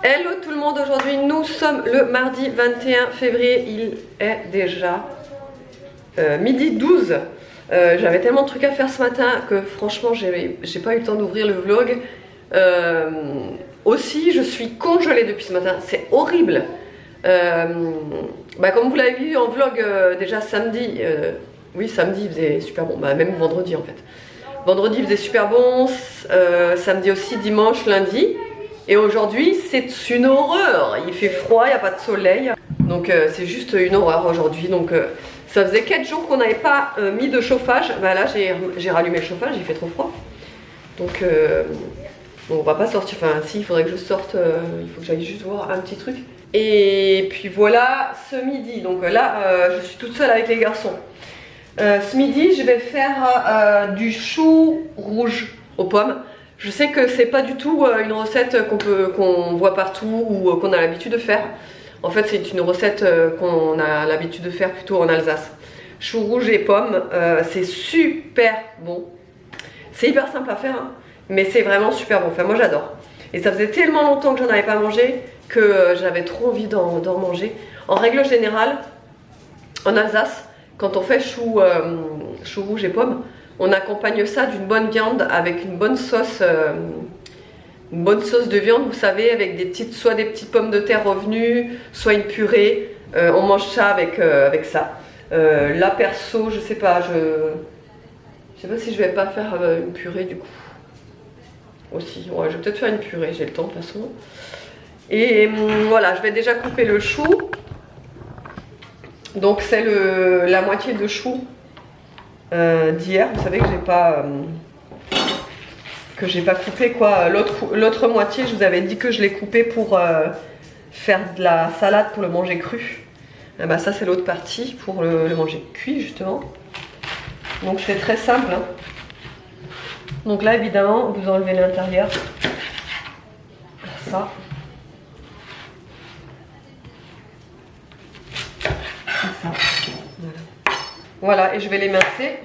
Hello tout le monde, aujourd'hui nous sommes le mardi 21 février, il est déjà midi 12. J'avais tellement de trucs à faire ce matin que franchement j'ai pas eu le temps d'ouvrir le vlog. Aussi je suis congelée depuis ce matin, c'est horrible. Comme vous l'avez vu en vlog déjà samedi, oui samedi il faisait super bon, même vendredi en fait. Vendredi il faisait super bon, samedi aussi, dimanche, lundi. Et aujourd'hui c'est une horreur, il fait froid, il n'y a pas de soleil. Donc c'est juste une horreur aujourd'hui. Donc ça faisait 4 jours qu'on n'avait pas mis de chauffage. Là j'ai rallumé le chauffage, il fait trop froid. Donc on va pas sortir, enfin si, il faudrait que je sorte, il faut que j'aille juste voir un petit truc. Et puis voilà, ce midi, donc là je suis toute seule avec les garçons. Ce midi je vais faire du chou rouge aux pommes. Je sais que c'est pas du tout une recette qu'on voit partout ou qu'on a l'habitude de faire. En fait c'est une recette qu'on a l'habitude de faire plutôt en Alsace. Chou rouge et pommes, c'est super bon. C'est hyper simple à faire, hein, mais c'est vraiment super bon. Enfin moi j'adore. Et ça faisait tellement longtemps que j'en avais pas mangé que j'avais trop envie d'en manger. En règle générale, en Alsace, quand on fait chou rouge et pommes, on accompagne ça d'une bonne viande avec une bonne sauce de viande, vous savez, avec soit des petites pommes de terre revenues, soit une purée. On mange ça avec ça. Là perso, je sais pas, je sais pas si je vais pas faire une purée du coup. Aussi, ouais, je vais peut-être faire une purée, j'ai le temps de toute façon. Et voilà, je vais déjà couper le chou. Donc c'est la moitié de chou d'hier. Vous savez que j'ai pas coupé quoi. L'autre moitié, je vous avais dit que je l'ai coupé pour faire de la salade pour le manger cru. Et bah ça c'est l'autre partie pour le manger cuit justement. Donc c'est très simple, hein. Donc là évidemment vous enlevez l'intérieur. Ça. Ça. Voilà, et je vais l'émincer.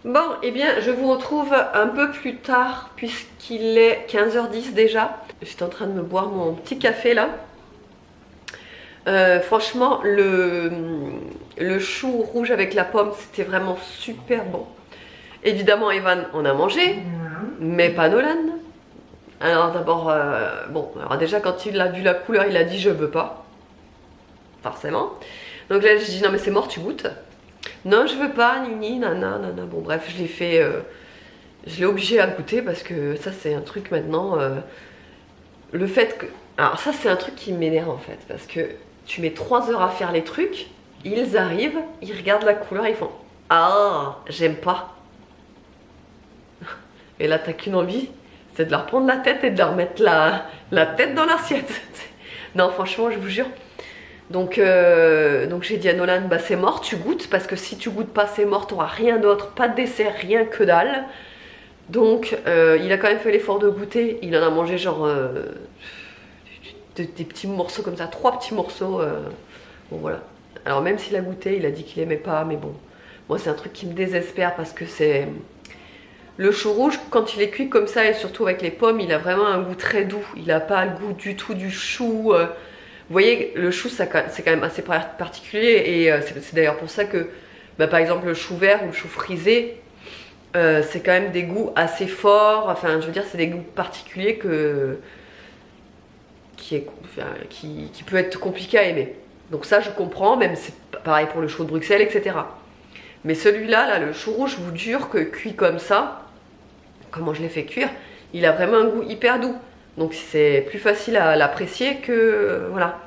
Bon, et bien je vous retrouve un peu plus tard puisqu'il est 15h10 déjà. J'étais en train de me boire mon petit café là. Franchement, le chou rouge avec la pomme, c'était vraiment super bon. Évidemment, Evan en a mangé, mais pas Nolan. Alors d'abord, alors déjà quand il a vu la couleur, il a dit je veux pas. Forcément. Donc là, j'ai dit non mais c'est mort, tu goûtes. Non, je veux pas, nini, nana, nana. Bon, bref, je l'ai fait. Je l'ai obligé à goûter parce que ça, c'est un truc maintenant. Le fait que. Alors, ça, c'est un truc qui m'énerve en fait. Parce que tu mets 3 heures à faire les trucs, ils arrivent, ils regardent la couleur, ils font ah, j'aime pas. Et là, t'as qu'une envie, c'est de leur prendre la tête et de leur mettre la tête dans l'assiette. Non, franchement, je vous jure. Donc j'ai dit à Nolan, bah c'est mort, tu goûtes, parce que si tu goûtes pas c'est mort, t'auras rien d'autre, pas de dessert, rien que dalle. Donc il a quand même fait l'effort de goûter, il en a mangé genre des petits morceaux comme ça, 3 petits morceaux. Bon voilà. Alors même s'il a goûté, il a dit qu'il aimait pas, mais bon, moi c'est un truc qui me désespère parce que c'est... Le chou rouge, quand il est cuit comme ça et surtout avec les pommes, il a vraiment un goût très doux. Il n'a pas le goût du tout du chou. Vous voyez, le chou, c'est quand même assez particulier et c'est d'ailleurs pour ça que, bah, par exemple, le chou vert ou le chou frisé, c'est quand même des goûts assez forts. Enfin, je veux dire, c'est des goûts particuliers qui peut être compliqué à aimer. Donc ça, je comprends, même c'est pareil pour le chou de Bruxelles, etc. Mais celui-là, là, le chou rouge, je vous jure que cuit comme ça, comment je l'ai fait cuire, il a vraiment un goût hyper doux. Donc c'est plus facile à l'apprécier que... voilà.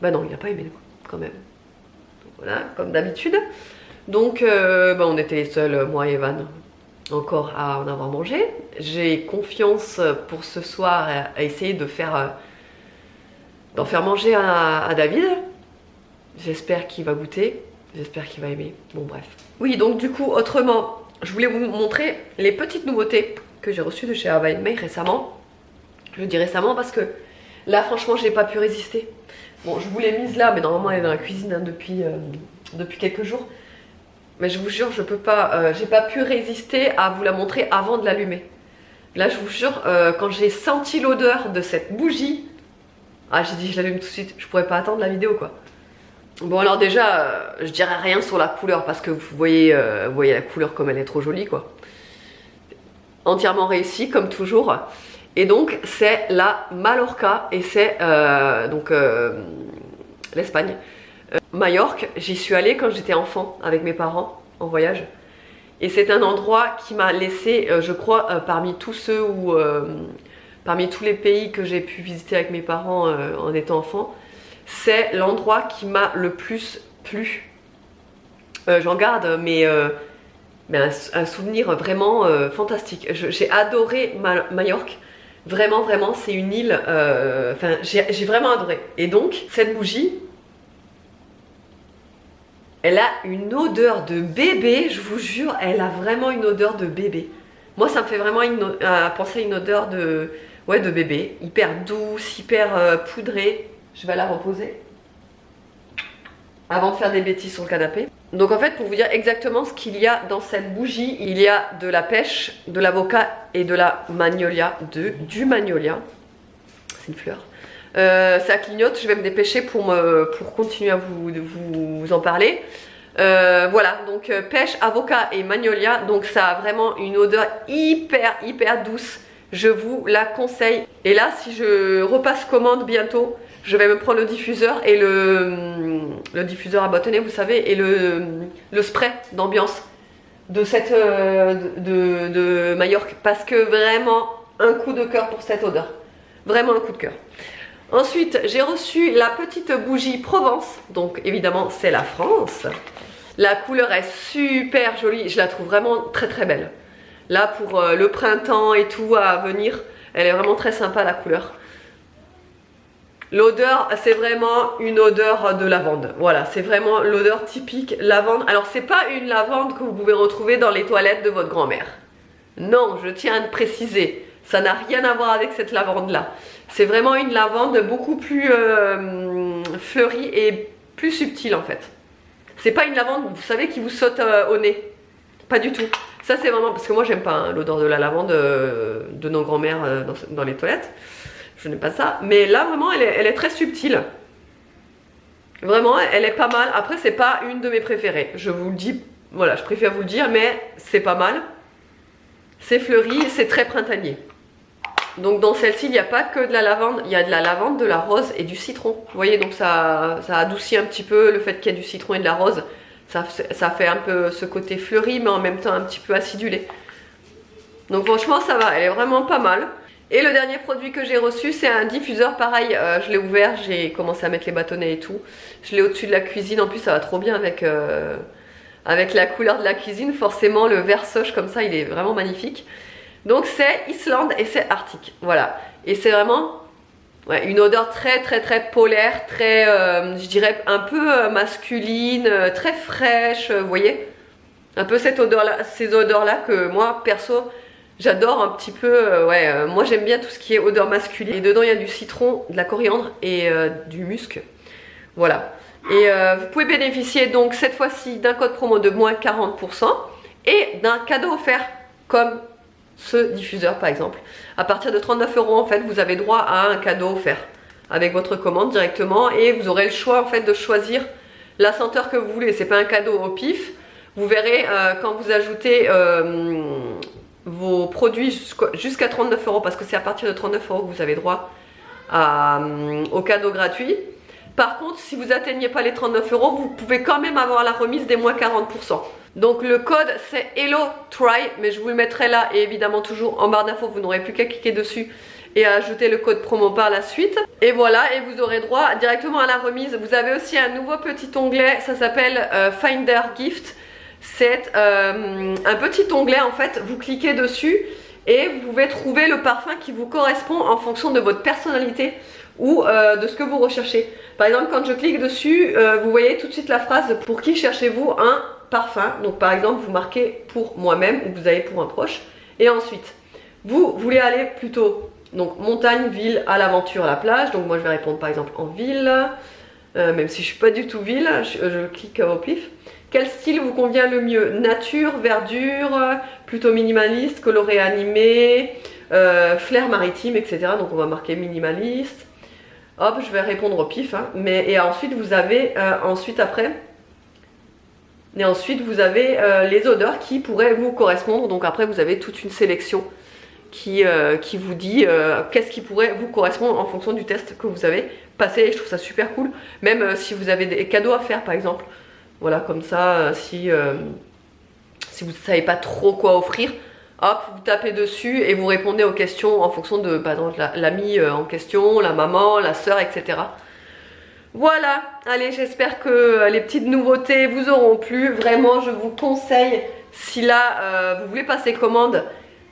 Bah non, il n'a pas aimé le goût, quand même. Donc voilà, comme d'habitude. Donc bah, on était les seuls, moi et Evan, encore à en avoir mangé. J'ai confiance pour ce soir à essayer de d'en faire manger à David. J'espère qu'il va goûter. J'espère qu'il va aimer. Bon, bref. Oui, donc du coup, autrement, je voulais vous montrer les petites nouveautés que j'ai reçues de chez Ava May récemment. Je dis récemment parce que là, franchement, j'ai pas pu résister. Bon, je vous l'ai mise là, mais normalement, elle est dans la cuisine hein, depuis quelques jours. Mais je vous jure, je peux pas, j'ai pas pu résister à vous la montrer avant de l'allumer. Là, je vous jure, quand j'ai senti l'odeur de cette bougie, ah, j'ai dit, je l'allume tout de suite. Je pourrais pas attendre la vidéo, quoi. Bon alors déjà, je dirais rien sur la couleur parce que vous voyez la couleur comme elle est trop jolie quoi. Entièrement réussi comme toujours. Et donc c'est la Mallorca et c'est l'Espagne. Majorque, j'y suis allée quand j'étais enfant avec mes parents en voyage. Et c'est un endroit qui m'a laissé, je crois, parmi tous les pays que j'ai pu visiter avec mes parents en étant enfant. C'est l'endroit qui m'a le plus plu. J'en garde mais un souvenir vraiment fantastique. J'ai adoré Majorque. Vraiment, vraiment, c'est une île. Enfin, j'ai vraiment adoré. Et donc, cette bougie, elle a une odeur de bébé. Je vous jure, elle a vraiment une odeur de bébé. Moi, ça me fait vraiment penser à une odeur de bébé. Hyper douce, hyper poudrée. Je vais la reposer avant de faire des bêtises sur le canapé. Donc en fait, pour vous dire exactement ce qu'il y a dans cette bougie, il y a de la pêche, de l'avocat et de la magnolia, du magnolia. C'est une fleur. Ça clignote, je vais me dépêcher pour continuer à vous en parler. Voilà, donc pêche, avocat et magnolia. Donc ça a vraiment une odeur hyper douce. Je vous la conseille. Et là, si je repasse commande bientôt, je vais me prendre le diffuseur et le diffuseur à bâtonnet, vous savez, et le spray d'ambiance de Majorque. Parce que vraiment, un coup de cœur pour cette odeur. Vraiment un coup de cœur. Ensuite, j'ai reçu la petite bougie Provence. Donc évidemment, c'est la France. La couleur est super jolie. Je la trouve vraiment très belle. Là, pour le printemps et tout à venir, elle est vraiment très sympa la couleur. L'odeur, c'est vraiment une odeur de lavande. Voilà, c'est vraiment l'odeur typique lavande. Alors, c'est pas une lavande que vous pouvez retrouver dans les toilettes de votre grand-mère. Non, je tiens à le préciser. Ça n'a rien à voir avec cette lavande-là. C'est vraiment une lavande beaucoup plus fleurie et plus subtile en fait. C'est pas une lavande, vous savez, qui vous saute au nez. Pas du tout. Ça, c'est vraiment... Parce que moi, j'aime pas hein, l'odeur de la lavande de nos grand-mères dans les toilettes. Je n'aime pas ça. Mais là, vraiment, elle est très subtile. Vraiment, elle est pas mal. Après, c'est pas une de mes préférées. Je vous le dis, voilà, je préfère vous le dire, mais c'est pas mal. C'est fleuri, c'est très printanier. Donc dans celle-ci, il n'y a pas que de la lavande, il y a de la lavande, de la rose et du citron. Vous voyez, donc ça adoucit un petit peu le fait qu'il y ait du citron et de la rose. Ça fait un peu ce côté fleuri, mais en même temps un petit peu acidulé. Donc franchement, ça va, elle est vraiment pas mal. Et le dernier produit que j'ai reçu, c'est un diffuseur. Pareil, je l'ai ouvert, j'ai commencé à mettre les bâtonnets et tout. Je l'ai au-dessus de la cuisine, en plus ça va trop bien avec la couleur de la cuisine. Forcément, le vert soche comme ça, il est vraiment magnifique. Donc c'est Islande et c'est Arctique, voilà. Et c'est vraiment une odeur très polaire, très, je dirais, un peu masculine, très fraîche, vous voyez. Un peu cette odeur-là, ces odeurs-là que moi, perso, j'adore un petit peu, moi j'aime bien tout ce qui est odeur masculine. Et dedans, il y a du citron, de la coriandre et du musc, voilà. Et vous pouvez bénéficier donc cette fois-ci d'un code promo de moins 40% et d'un cadeau offert comme ce diffuseur par exemple. À partir de 39 € en fait, vous avez droit à un cadeau offert avec votre commande directement et vous aurez le choix en fait de choisir la senteur que vous voulez. C'est pas un cadeau au pif. Vous verrez quand vous ajoutez vos produits jusqu'à 39 € parce que c'est à partir de 39 € que vous avez droit au cadeau gratuit. Par contre, si vous atteignez pas les 39 €, vous pouvez quand même avoir la remise des moins 40%. Donc le code c'est HelloTry, mais je vous le mettrai là et évidemment toujours en barre d'infos, vous n'aurez plus qu'à cliquer dessus et à ajouter le code promo par la suite. Et voilà, et vous aurez droit directement à la remise. Vous avez aussi un nouveau petit onglet, ça s'appelle Finder Gift. C'est un petit onglet en fait, vous cliquez dessus et vous pouvez trouver le parfum qui vous correspond en fonction de votre personnalité ou de ce que vous recherchez. Par exemple, quand je clique dessus, vous voyez tout de suite la phrase « Pour qui cherchez-vous un parfum ?» Donc par exemple, vous marquez « Pour moi-même » ou vous avez « Pour un proche ». Et ensuite, vous voulez aller plutôt donc montagne, ville, à l'aventure, à la plage. Donc moi je vais répondre par exemple en ville, même si je suis pas du tout ville, je clique au pif. Quel style vous convient le mieux? Nature, verdure, plutôt minimaliste, coloré animé, flair maritime, etc. Donc on va marquer minimaliste. Hop, je vais répondre au pif. Hein. Et ensuite vous avez, vous avez les odeurs qui pourraient vous correspondre. Donc après vous avez toute une sélection qui vous dit qu'est-ce qui pourrait vous correspondre en fonction du test que vous avez passé. Et je trouve ça super cool. Même si vous avez des cadeaux à faire par exemple. Voilà, comme ça, si vous ne savez pas trop quoi offrir, hop, vous tapez dessus et vous répondez aux questions en fonction de, par exemple, l'ami en question, la maman, la sœur, etc. Voilà, allez, j'espère que les petites nouveautés vous auront plu. Vraiment, je vous conseille, si là, vous voulez passer commande,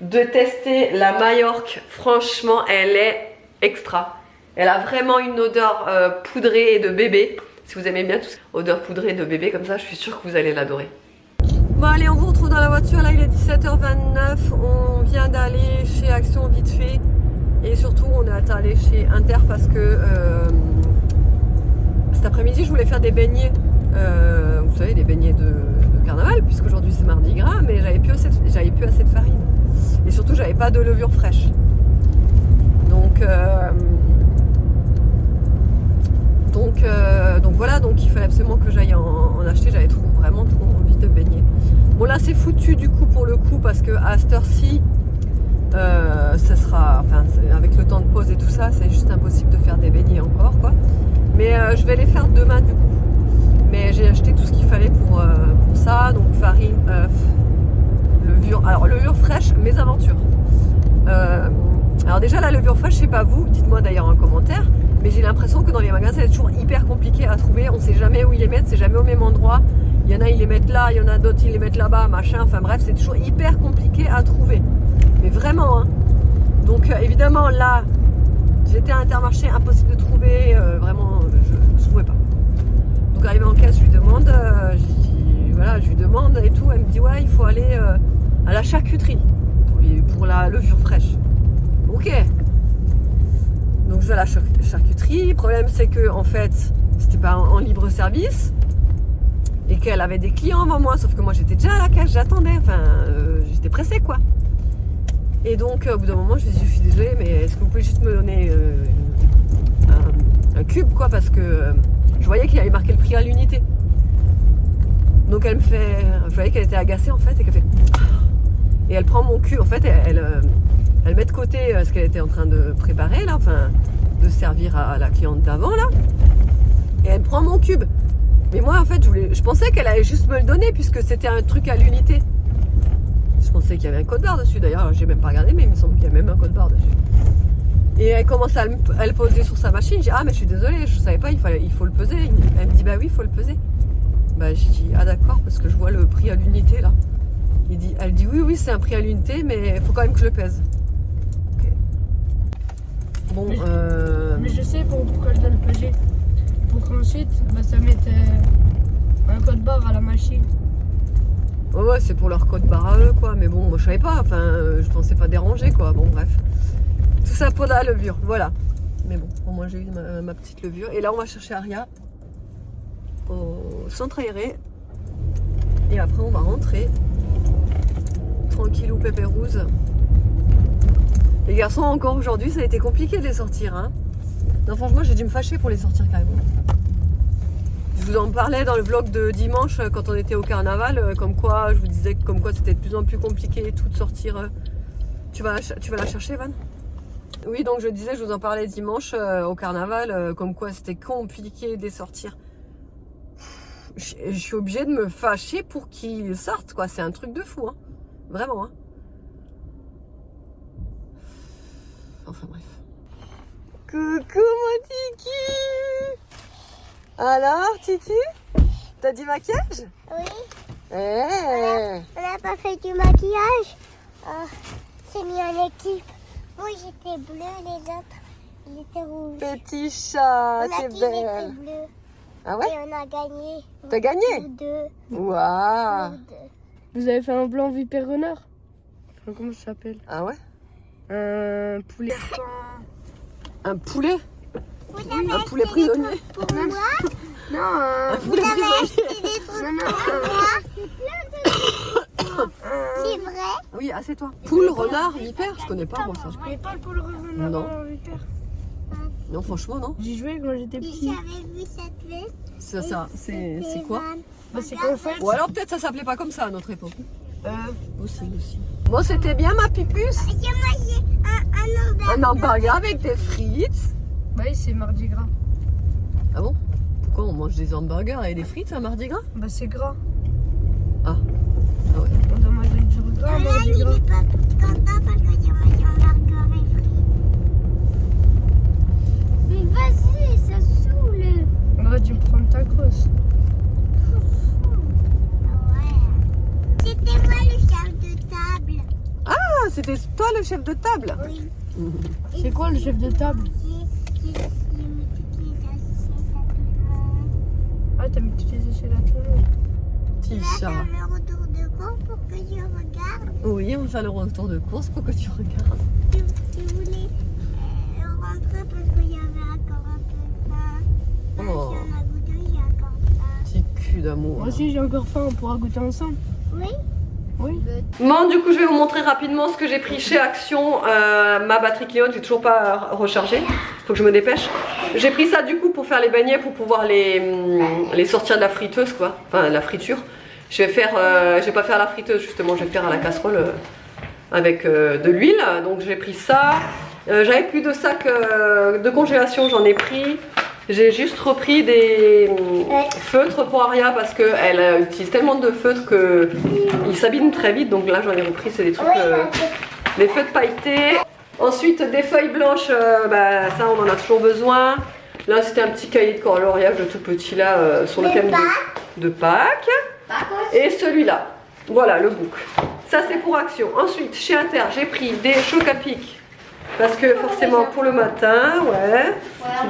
de tester la Majorque. Franchement, elle est extra. Elle a vraiment une odeur poudrée et de bébé. Si vous aimez bien tout ça, odeur poudrée de bébé comme ça, je suis sûre que vous allez l'adorer. Bon allez, on vous retrouve dans la voiture, là il est 17h29, on vient d'aller chez Action vite fait et surtout on est allé chez Inter parce que cet après-midi je voulais faire des beignets, vous savez des beignets de carnaval puisque aujourd'hui c'est mardi gras, mais j'avais plus assez de farine et surtout j'avais pas de levure fraîche. Donc voilà, donc il fallait absolument que j'aille en acheter, j'avais vraiment trop envie de beignets. Bon là c'est foutu du coup pour le coup parce que à cette heure-ci, ça sera, enfin avec le temps de pause et tout ça, c'est juste impossible de faire des beignets encore quoi. Mais je vais les faire demain du coup. Mais j'ai acheté tout ce qu'il fallait pour ça, donc farine, levure fraîche, mes aventures. Alors déjà la levure fraîche, je sais pas vous, dites-moi d'ailleurs en commentaire, mais j'ai l'impression que dans les magasins c'est toujours hyper compliqué à trouver, on sait jamais où ils les mettent, c'est jamais au même endroit, il y en a ils les mettent là, il y en a d'autres ils les mettent là-bas, machin, enfin bref c'est toujours hyper compliqué à trouver, mais vraiment hein. Donc évidemment là, j'étais à Intermarché, impossible de trouver, vraiment je ne trouvais pas. Donc arrivé en caisse je lui demande, je lui demande et tout, elle me dit ouais il faut aller à la charcuterie pour la levure fraîche. Ok, donc je vais à la charcuterie. Le problème c'est que en fait c'était pas en libre service et qu'elle avait des clients avant moi, sauf que moi j'étais déjà à la caisse, j'attendais, enfin j'étais pressée quoi. Et donc au bout d'un moment je lui ai dit je suis désolée mais est-ce que vous pouvez juste me donner un cube quoi, parce que je voyais qu'il avait marqué le prix à l'unité. Donc elle me fait, je voyais qu'elle était agacée en fait et qu'elle fait et elle prend mon cube, en fait elle met de côté ce qu'elle était en train de préparer là, enfin de servir à la cliente d'avant là, et elle prend mon cube. Mais moi en fait je pensais qu'elle allait juste me le donner puisque c'était un truc à l'unité. Je pensais qu'il y avait un code barre dessus, d'ailleurs j'ai même pas regardé mais il me semble qu'il y a même un code barre dessus. Et elle commence à le poser sur sa machine, j'ai dit ah mais je suis désolée, je savais pas, il faut le peser. Elle me dit bah oui il faut le peser. Bah j'ai dit ah d'accord parce que je vois le prix à l'unité là. Elle dit oui c'est un prix à l'unité mais il faut quand même que je le pèse. Okay. Bon mais je sais pourquoi je dois le peser. Pour qu'ensuite ça mette un code barre à la machine. Ouais c'est pour leur code barre à eux quoi, mais bon moi je savais pas, enfin je pensais pas déranger quoi, bon bref. Tout ça pour la levure, voilà. Mais bon, au moins j'ai eu ma petite levure. Et là on va chercher Aria au centre aéré. Et après on va rentrer tranquillou pépérouse Les garçons, encore aujourd'hui, ça a été compliqué de les sortir. Hein. Non, franchement, j'ai dû me fâcher pour les sortir carrément. Je vous en parlais dans le vlog de dimanche quand on était au carnaval, comme quoi je vous disais comme quoi c'était de plus en plus compliqué et tout de sortir. Tu vas la chercher, Van? Oui, donc je disais, je vous en parlais dimanche au carnaval, comme quoi c'était compliqué de les sortir. Je suis obligée de me fâcher pour qu'ils sortent, quoi. C'est un truc de fou, hein. Vraiment, hein. Enfin bref. Coucou mon Tiki! Alors, Titi? T'as du maquillage? Oui. Hey. On n'a pas fait du maquillage. C'est mis en équipe. Moi j'étais bleue, les autres ils étaient rouges. Petit chat, t'es On a belle. bleu. Ah ouais? Et on a gagné. T'as gagné? Nous deux. Waouh! Nous deux. Vous avez fait un blanc vipère renard. Enfin, comment ça s'appelle? Ah ouais? Un poulet. Un poulet? Vous avez Un poulet acheté des prisonnier? trucs pour moi? Non, Un poulet Vous avez prisonnier? acheté des trucs non, non, pour moi? C'est plein de trucs. C'est vrai? Oui, assieds-toi. Poule, renard, vipère? Je connais pas moi ça. mais pas le poulet renard. Non. Vipère. Non, franchement, non. J'y jouais quand j'étais petit. J'avais vu cette veste. C'est quoi? Bah, c'est qu'en fait. Ou alors peut-être ça s'appelait pas comme ça à notre époque. Aussi. Bon, c'était bien ma pipus. J'ai mangé un hamburger. Un hamburger avec des frites. Bah oui, c'est mardi gras. Ah bon? Pourquoi on mange des hamburgers et des frites à Mardi Gras? Bah c'est gras. Ah ouais. On doit manger du gras, Là, mardi il gras. est pas content parce que j'ai mangé un hamburger et frites. Mais vas-y, ça saoule. On va dû prendre ta grosse. Ouais. C'était moi le chef de table. Ah, c'était toi le chef de table? Oui. C'est quoi le chef de table? J'ai mis toutes les assiettes à tout le monde. Ah, t'as mis toutes les assiettes à tout le monde. Petit Là, chat. faire le retour de cours pour que je regarde. Oui, on va faire le retour de course pour que tu regardes. Je voulais rentrer parce que j'avais encore un peu faim. Là, Oh. si on a goûté, j'ai encore faim. Petit cul d'amour. Moi aussi j'ai encore faim, on pourra goûter ensemble. Oui? Oui. Bon, du coup, je vais vous montrer rapidement ce que j'ai pris chez Action. Ma batterie clignote, j'ai toujours pas rechargé. Faut que je me dépêche. J'ai pris ça du coup pour faire les beignets, pour pouvoir les sortir de la friteuse, quoi. Enfin, la friture. Je vais pas faire la friteuse justement, je vais faire à la casserole avec de l'huile. Donc j'ai pris ça. J'avais plus de sacs de congélation, j'en ai pris. J'ai juste repris des feutres pour Aria parce qu'elle utilise tellement de feutres qu'ils s'abîment très vite. Donc là j'en ai repris, c'est des trucs, des feutres pailletés. Ensuite des feuilles blanches, ça on en a toujours besoin. Là c'était un petit cahier de coloriage de tout petit là sur le thème de Pâques. Et celui-là, voilà le book. Ça c'est pour Action. Ensuite chez Inter j'ai pris des chocs à pic. Parce que forcément pour le matin, ouais.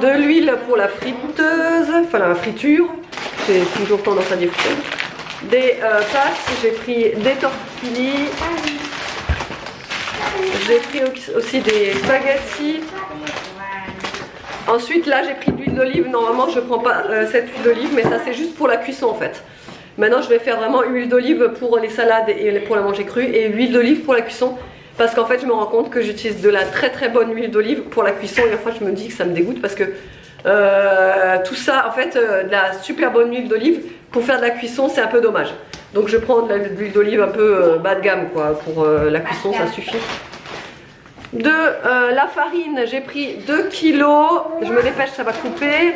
De l'huile pour la friteuse, enfin la friture. J'ai toujours tendance à dire friteuse. Des pâtes, j'ai pris des tortillas. J'ai pris aussi des spaghettis. Ensuite là j'ai pris de l'huile d'olive. Normalement je prends pas cette huile d'olive, mais ça c'est juste pour la cuisson en fait. Maintenant je vais faire vraiment huile d'olive pour les salades et pour la manger crue. Et huile d'olive pour la cuisson. Parce qu'en fait je me rends compte que j'utilise de la très bonne huile d'olive pour la cuisson et parfois je me dis que ça me dégoûte parce que tout ça en fait de la super bonne huile d'olive pour faire de la cuisson c'est un peu dommage. Donc je prends de l'huile d'olive un peu bas de gamme quoi, pour la cuisson ça suffit. De la farine j'ai pris 2 kilos, je me dépêche ça va couper.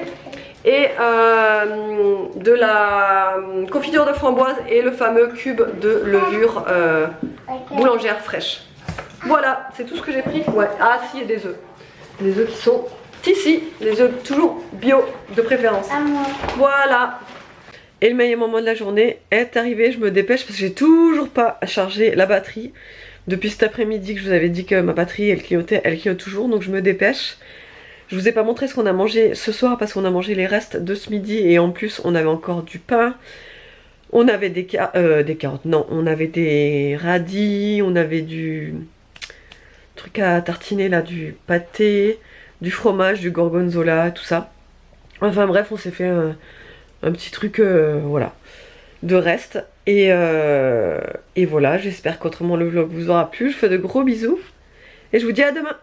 Et de la confiture de framboise et le fameux cube de levure boulangère fraîche. Voilà, c'est tout ce que j'ai pris. Ouais. Ah si, et des œufs. Des œufs qui sont ici. Des œufs toujours bio de préférence. Voilà. Et le meilleur moment de la journée est arrivé. Je me dépêche parce que j'ai toujours pas chargé la batterie. Depuis cet après-midi que je vous avais dit que ma batterie elle clignote toujours. Donc je me dépêche. Je vous ai pas montré ce qu'on a mangé ce soir parce qu'on a mangé les restes de ce midi. Et en plus on avait encore du pain. On avait des carottes, non, on avait des radis, on avait du truc à tartiner là, du pâté, du fromage, du gorgonzola, tout ça. Enfin bref, on s'est fait un petit truc, voilà, de reste. Et voilà, j'espère qu'autrement le vlog vous aura plu. Je fais de gros bisous. Et je vous dis à demain.